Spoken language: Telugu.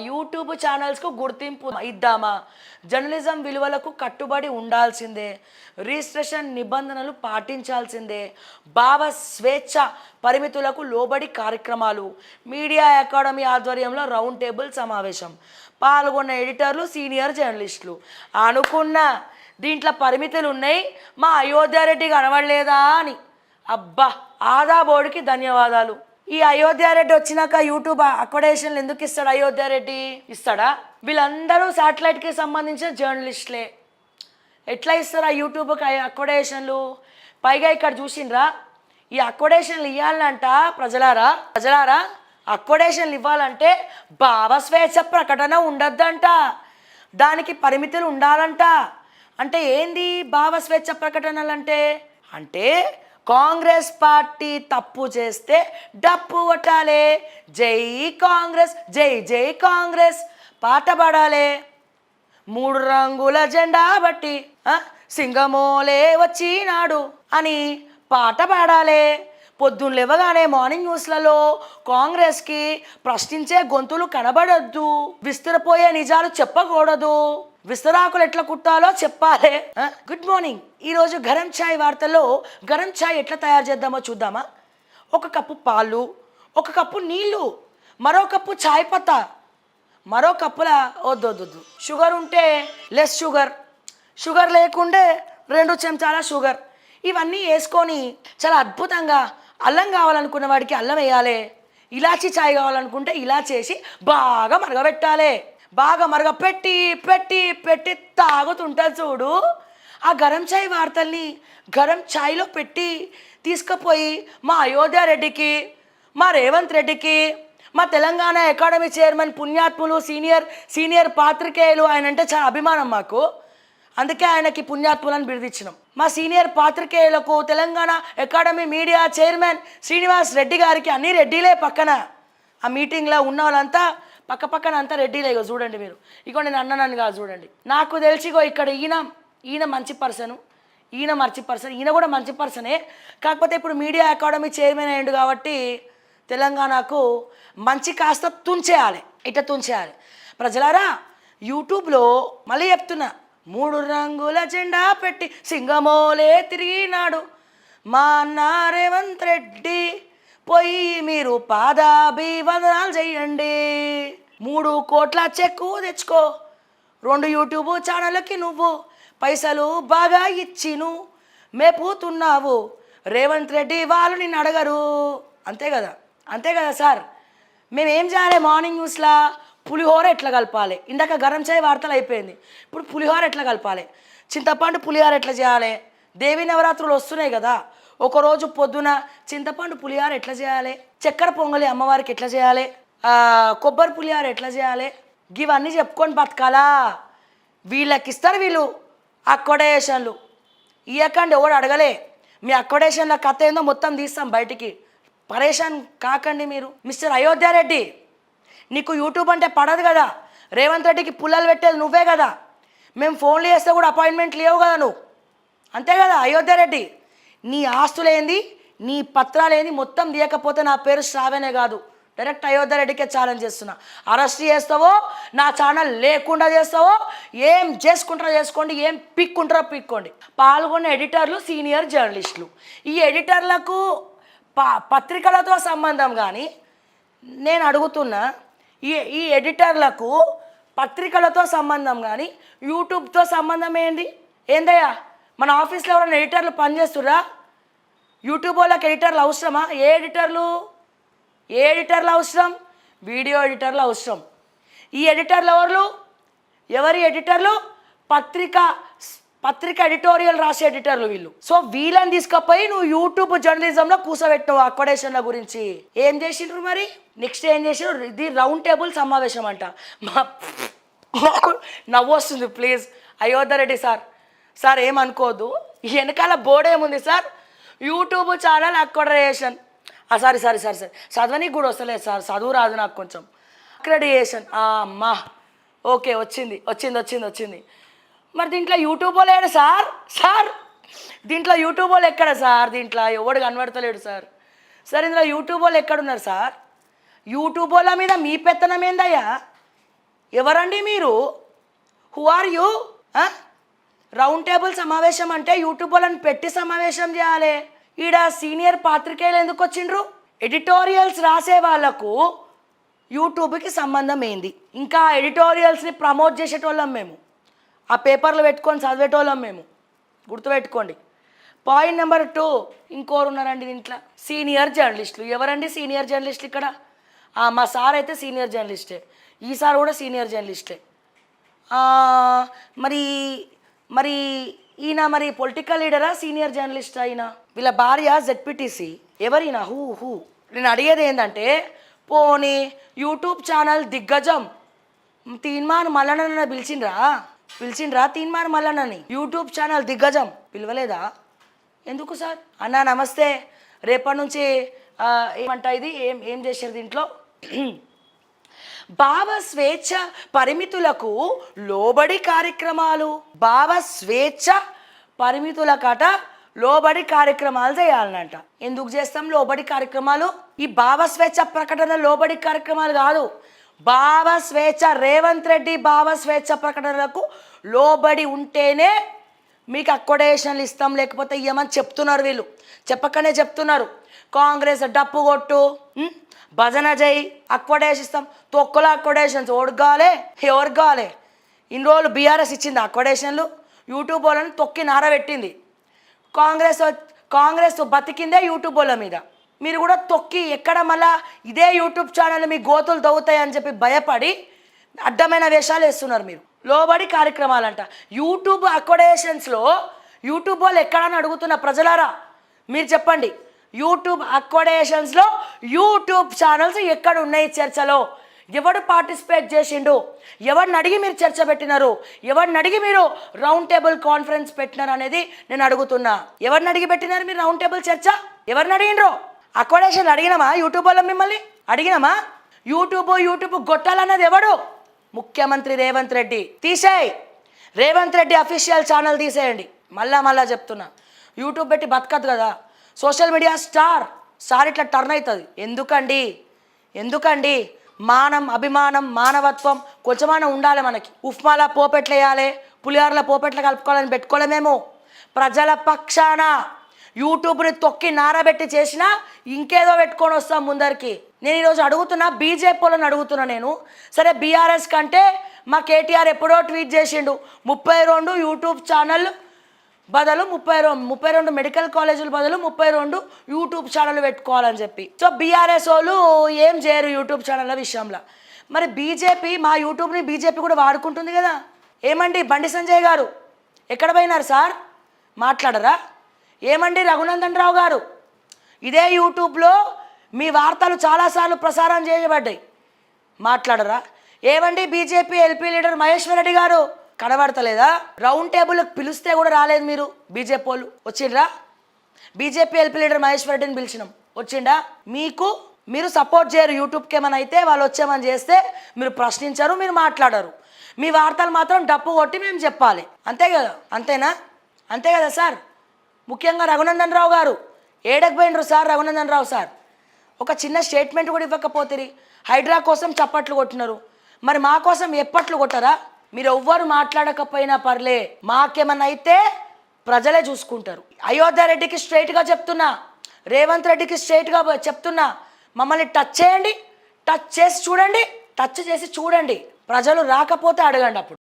యూట్యూబ్ ఛానల్స్కు గుర్తింపు ఇద్దామా? జర్నలిజం విలువలకు కట్టుబడి ఉండాల్సిందే, రిజిస్ట్రేషన్ నిబంధనలు పాటించాల్సిందే, భావ స్వేచ్ఛ పరిమితులకు లోబడి కార్యక్రమాలు, మీడియా అకాడమీ ఆధ్వర్యంలో రౌండ్ టేబుల్ సమావేశం, పాల్గొన్న ఎడిటర్లు సీనియర్ జర్నలిస్టులు. అనుకున్న దీంట్లో పరిమితులు ఉన్నాయి, మా అయోధ్యారెడ్డి కనబడలేదా అని. అబ్బా, ఆదా బోర్డుకి ధన్యవాదాలు. ఈ అయోధ్యారెడ్డి వచ్చినాక యూట్యూబ్ అకామిడేషన్లు ఎందుకు ఇస్తాడు? అయోధ్యారెడ్డి ఇస్తాడా? వీళ్ళందరూ శాటిలైట్కి సంబంధించిన జర్నలిస్టులే. ఎట్లా ఇస్తారు ఆ యూట్యూబ్కి అకామిడేషన్లు? పైగా ఇక్కడ చూసిండ్రా, ఈ అకామిడేషన్లు ఇవ్వాలంట ప్రజలారా అకామిడేషన్లు ఇవ్వాలంటే భావస్వేచ్ఛ ప్రకటన ఉండద్దంట, దానికి పరిమితులు ఉండాలంట. అంటే ఏంది భావస్వేచ్ఛ ప్రకటనలు అంటే కాంగ్రెస్ పార్టీ తప్పు చేస్తే డప్పు కొట్టాలి, జై కాంగ్రెస్, జై జై కాంగ్రెస్ పాట పాడాలి. 3 రంగుల జెండా బట్టి సింగమోలే వచ్చినాడు అని పాట పాడాలి. పొద్దున్న లేవగానే మార్నింగ్ న్యూస్లలో కాంగ్రెస్కి ప్రశ్నించే గొంతులు కనబడద్దు, విస్తరపోయే నిజాలు చెప్పకూడదు, విస్తరాకులు ఎట్లా కుట్టాలో చెప్పాలి. Good morning. ఈరోజు గరం ఛాయ్ వార్తల్లో గరం ఛాయ్ ఎట్లా తయారు చేద్దామో చూద్దామా? 1 కప్పు పాలు, 1 కప్పు నీళ్ళు, మరో కప్పు ఛాయ్ పత్తా, మరో కప్పుల వద్దు షుగర్ ఉంటే లెస్ షుగర్, షుగర్ లేకుంటే 2 చెంచాల షుగర్. ఇవన్నీ వేసుకొని చాలా అద్భుతంగా అల్లం కావాలనుకున్న వాడికి అల్లం వేయాలి, ఇలాచీ ఛాయ్ కావాలనుకుంటే ఇలాచీ వేసి బాగా మరగబెట్టాలి. బాగా మరగపెట్టి పెట్టి పెట్టి తాగుతుంటుంది చూడు. ఆ గరం ఛాయ్ వార్తల్ని గరం ఛాయ్లో పెట్టి తీసుకుపోయి మా అయోధ్యారెడ్డికి, మా రేవంత్ రెడ్డికి, మా తెలంగాణ అకాడమీ చైర్మన్ పుణ్యాత్ములు సీనియర్ పాత్రికేయులు, ఆయన అంటే చాలా అభిమానం మాకు, అందుకే ఆయనకి పుణ్యాత్ములను బిరుదిచ్చినాం. మా సీనియర్ పాత్రికేయులకు, Telangana academy media chairman Srinivas Reddy గారికి, అన్ని రెడ్డిలే పక్కన ఆ మీటింగ్లో ఉన్న వాళ్ళంతా పక్కన అంతా రెడ్డిలే. ఇగో చూడండి మీరు, ఇగో నేను అన్నాను కాదు చూడండి. నాకు తెలిసిగో ఇక్కడ ఈయన మంచి పర్సను, ఈయన మంచి పర్సన్, ఈయన కూడా మంచి పర్సనే. కాకపోతే ఇప్పుడు మీడియా అకాడమీ చైర్మన్ అయ్యిండు కాబట్టి తెలంగాణకు మంచి కాస్త తుంచేయాలి, ఇట్లా తుంచేయాలి. ప్రజలారా, యూట్యూబ్లో మళ్ళీ చెప్తున్నా, 3 రంగుల జెండా పెట్టి సింగమోలే తిరిగినాడు మా అన్న రేవంత్ రెడ్డి, పోయి మీరు పాదాభివందనాలు చేయండి. 3 కోట్ల చెక్కు తెచ్చుకో, 2 యూట్యూబ్ ఛానళ్ళకి నువ్వు పైసలు బాగా ఇచ్చిను మేపుతున్నావు. రేవంత్ రెడ్డి వాళ్ళు నిన్ను అడగరు. అంతే కదా సార్. మేమేం చేయాలి? మార్నింగ్ న్యూస్లో పులిహోర ఎట్లా కలపాలి, ఇందాక గరం ఛాయ్ వార్తలు అయిపోయింది, ఇప్పుడు పులిహోర ఎట్లా కలపాలి, చింతపండు పులిహోర ఎట్లా చేయాలి, దేవి నవరాత్రులు వస్తున్నాయి కదా, ఒకరోజు పొద్దున చింతపండు పులిహోర ఎట్లా చేయాలి, చక్కెర పొంగలి అమ్మవారికి ఎట్లా చేయాలి, కొబ్బరి పులిహోర ఎట్లా చేయాలి, ఇవన్నీ చెప్పుకొని బతకాలా? వీళ్ళకి ఇస్తారు వీళ్ళు అకామిడేషన్లు. ఇవ్వకండి, ఎవడు అడగలే. మీ అకామిడేషన్ల కథ ఏందో మొత్తం తీస్తాం బయటికి, పరేషాన్ కాకండి మీరు. మిస్టర్ అయోధ్యారెడ్డి, నీకు యూట్యూబ్ అంటే పడదు కదా, రేవంత్ రెడ్డికి పుల్లలు పెట్టేది నువ్వే కదా, మేము ఫోన్లు చేస్తే కూడా అపాయింట్మెంట్ లేవు కదా నువ్వు, అంతే కదా అయోధ్యారెడ్డి? నీ ఆస్తులేంది, నీ పత్రాలేంది మొత్తం తీయకపోతే నా పేరు శ్రావణే కాదు, డైరెక్ట్ అయోధ్యారెడ్డికే ఛాలెంజ్ చేస్తున్నా. అరెస్ట్ చేస్తావో, నా ఛానల్ లేకుండా చేస్తావో, ఏం చేసుకుంటారో చేసుకోండి, ఏం పిక్కుంటారో పిక్కోండి. పాల్గొన్న ఎడిటర్లు సీనియర్ జర్నలిస్టులు. ఈ ఎడిటర్లకు పత్రికలతో సంబంధం కానీ, నేను అడుగుతున్నా, ఈ ఎడిటర్లకు పత్రికలతో సంబంధం కానీ యూట్యూబ్తో సంబంధం ఏందయ్యా? మన ఆఫీస్లో ఎవరైనా ఎడిటర్లు పనిచేస్తుర్రా? యూట్యూబ్ వాళ్ళకి ఎడిటర్లు అవసరమా? ఏ ఎడిటర్లు అవసరం? వీడియో ఎడిటర్లు అవసరం. ఈ ఎడిటర్లు ఎవరి ఎడిటర్లు? పత్రిక ఎడిటోరియల్ రాసే ఎడిటర్లు వీళ్ళు. సో వీళ్ళని తీసుకపోయి నువ్వు యూట్యూబ్ జర్నలిజంలో కూసబెట్టినావు. అకామిడేషన్ల గురించి ఏం చేసిండ్రు మరి? నెక్స్ట్ ఏం చేసిండ్రు? ఇది రౌండ్ టేబుల్ సమావేశం అంట. మాకు నవ్వు వస్తుంది. ప్లీజ్ అయోధ్యారెడ్డి సార్ ఏమనుకోవద్దు, వెనకాల బోర్డు ఏముంది sir? YouTube channel accommodation. Sorry చదవనికి కూడా వస్తలేదు సార్, చదువు రాదు నాకు కొంచెం. అక్రెడిటేషన్ అమ్మా, ఓకే వచ్చింది. మరి దీంట్లో యూట్యూబ్ వాళ్ళు ఏడు సార్? దీంట్లో యూట్యూబ్ వాళ్ళు ఎక్కడ సార్? దీంట్లో ఎవడు కనబడతలేడు సార్. ఇందులో యూట్యూబ్ వాళ్ళు ఎక్కడున్నారు సార్? యూట్యూబ్ వాళ్ళ మీద మీ పెత్తనం ఏందయ్యా? ఎవరండి మీరు? Who are you? Round table సమావేశం అంటే యూట్యూబ్ వాళ్ళని పెట్టి సమావేశం చేయాలి. ఈడ సీనియర్ పాత్రికేయులు ఎందుకు వచ్చిండ్రు? ఎడిటోరియల్స్ రాసే వాళ్ళకు యూట్యూబ్కి సంబంధం ఏంది? ఇంకా ఎడిటోరియల్స్ని ప్రమోట్ చేసేటోళ్ళం మేము, ఆ పేపర్లు పెట్టుకొని చదివేటోళ్ళం మేము, గుర్తుపెట్టుకోండి. పాయింట్ నెంబర్ 2, ఇంకోరు ఉన్నారండి దీంట్లో, సీనియర్ జర్నలిస్టులు. ఎవరండి సీనియర్ జర్నలిస్టులు ఇక్కడ? మా సార్ అయితే సీనియర్ జర్నలిస్టే, ఈ సార్ కూడా సీనియర్ జర్నలిస్టే. మరి మరి ఈయన మరి పొలిటికల్ లీడరా సీనియర్ జర్నలిస్ట్? అయినా వీళ్ళ భార్య జెడ్పీటీసీ. ఎవరైనా హూ నేను అడిగేది ఏంటంటే, పోనీ యూట్యూబ్ ఛానల్ దిగ్గజం తీన్మార్ మల్లన్న పిలిచిండ్రా తీన్మార్ మల్లన్నని? యూట్యూబ్ ఛానల్ దిగ్గజం పిలవలేదా? ఎందుకు సార్? అన్నా నమస్తే, రేపటి నుంచి ఏమంట ఇది ఏం చేశారు దీంట్లో? భావ స్వేచ్ఛ పరిమితులకు లోబడి కార్యక్రమాలు, భావ స్వేచ్ఛ పరిమితులకట లోబడి కార్యక్రమాలు చేయాలనంట. ఎందుకు చేస్తాం లోబడి కార్యక్రమాలు? ఈ భావ స్వేచ్ఛ ప్రకటన లోబడి కార్యక్రమాలు కాదు. భావ స్వేచ్ఛ, రేవంత్ రెడ్డి భావ స్వేచ్ఛ ప్రకటనలకు లోబడి ఉంటేనే మీకు అక్వడేషన్లు ఇస్తాం, లేకపోతే ఇవ్వమని చెప్తున్నారు వీళ్ళు. చెప్పకనే చెప్తున్నారు. కాంగ్రెస్ డప్పు కొట్టు, భజన చేయి, అక్వడేషన్ ఇస్తాం. తొక్కల అక్వడేషన్స్ ఓడగాలే ఎవరు కాలే. ఇన్ని రోజులు బీఆర్ఎస్ ఇచ్చింది అక్వడేషన్లు, యూట్యూబ్ వాళ్ళని తొక్కి నారబెట్టింది. కాంగ్రెస్ బతికిందే యూట్యూబ్ వాళ్ళ మీద. మీరు కూడా తొక్కి ఎక్కడ మళ్ళా ఇదే యూట్యూబ్ ఛానల్ మీ గోతులు తవ్వుతాయని చెప్పి భయపడి అడ్డమైన వేషాలు వేస్తున్నారు మీరు. లోబడి కార్యక్రమాలంట. యూట్యూబ్ అక్వడేషన్స్లో యూట్యూబ్ వాళ్ళు ఎక్కడని అడుగుతున్న ప్రజలారా మీరు చెప్పండి. యూట్యూబ్ అక్వడేషన్స్లో యూట్యూబ్ ఛానల్స్ ఎక్కడ ఉన్నాయి చర్చలో? ఎవడు పార్టిసిపేట్ చేసిండు? ఎవరిని అడిగి మీరు చర్చ పెట్టినారు? ఎవరిని అడిగి మీరు రౌండ్ టేబుల్ కాన్ఫరెన్స్ పెట్టినారు అనేది నేను అడుగుతున్నా. ఎవరిని అడిగి పెట్టినారు మీరు రౌండ్ టేబుల్ చర్చ? ఎవరిని అడిగినరు? అక్వడేషన్ అడిగినామా? యూట్యూబ్ వాళ్ళ మిమ్మల్ని అడిగినామా? యూట్యూబ్ గొట్టాలన్నది ఎవడు? ముఖ్యమంత్రి రేవంత్ రెడ్డి. తీసేయి, రేవంత్ రెడ్డి అఫీషియల్ ఛానల్ తీసేయండి. మళ్ళా చెప్తున్నా, యూట్యూబ్ పెట్టి బతకదు కదా. సోషల్ మీడియా స్టార్ ఇట్లా టర్న్ అవుతుంది. ఎందుకండి? మానం, అభిమానం, మానవత్వం కొంచెమైనా ఉండాలి మనకి. ఉప్మాల పోపెట్లు వేయాలి, పులిహారల పోపెట్లు కలుపుకోవాలని పెట్టుకోలే. మేము ప్రజల పక్షాన యూట్యూబ్ని తొక్కి నారబెట్టి చేసినా ఇంకేదో పెట్టుకొని వస్తాం ముందరికి. నేను ఈరోజు అడుగుతున్నా, బీజేపీ వాళ్ళని అడుగుతున్నా నేను. సరే బీఆర్ఎస్ కంటే మా కేటీఆర్ ఎప్పుడో ట్వీట్ చేసిండు 32 యూట్యూబ్ ఛానల్ బదులు 32 మెడికల్ కాలేజీల బదులు 32 యూట్యూబ్ ఛానల్ పెట్టుకోవాలని చెప్పి. సో బీఆర్ఎస్ వాళ్ళు ఏం చేయరు యూట్యూబ్ ఛానళ్ళ విషయంలో. మరి బీజేపీ, మా యూట్యూబ్ని బీజేపీ కూడా వాడుకుంటుంది కదా. ఏమండి బండి సంజయ్ గారు ఎక్కడ పోయినారు సార్? మాట్లాడరా? ఏమండి రఘునందన్ రావు గారు, ఇదే యూట్యూబ్లో మీ వార్తలు చాలాసార్లు ప్రసారం చేయబడ్డాయి, మాట్లాడరా? ఏమండి BJP LP leader Maheshwar Reddy గారు కనబడతలేదా? రౌండ్ టేబుల్కి పిలిస్తే కూడా రాలేదు మీరు. బీజేపీ వాళ్ళు వచ్చిండ్రా? బీజేపీ ఎల్పీ లీడర్ మహేశ్వర్ రెడ్డిని పిలిచినాం, వచ్చిండా? మీరు సపోర్ట్ చేయరు. యూట్యూబ్కి ఏమైనా అయితే వాళ్ళు వచ్చేమని చేస్తే మీరు ప్రశ్నించరు, మీరు మాట్లాడరు. మీ వార్తలు మాత్రం డప్పు కొట్టి మేము చెప్పాలి, అంతే కదా? అంతే కదా సార్? ముఖ్యంగా రఘునందన్ రావు గారు ఏడకపోయినరు సార్. రఘునందన్ రావు సార్ ఒక చిన్న స్టేట్మెంట్ కూడా ఇవ్వకపోతే హైడ్రా కోసం చప్పట్లు కొట్టినారు. మరి మా కోసం ఎప్పట్లు కొట్టరా? మీరు ఎవ్వరు మాట్లాడకపోయినా పర్లే, మాకేమన్నా అయితే ప్రజలే చూసుకుంటారు. అయోధ్య రెడ్డికి స్ట్రైట్గా చెప్తున్నా, రేవంత్ రెడ్డికి స్ట్రైట్గా చెప్తున్నా, మమ్మల్ని టచ్ చేయండి, టచ్ చేసి చూడండి, ప్రజలు రాకపోతే అడగండి అప్పుడు.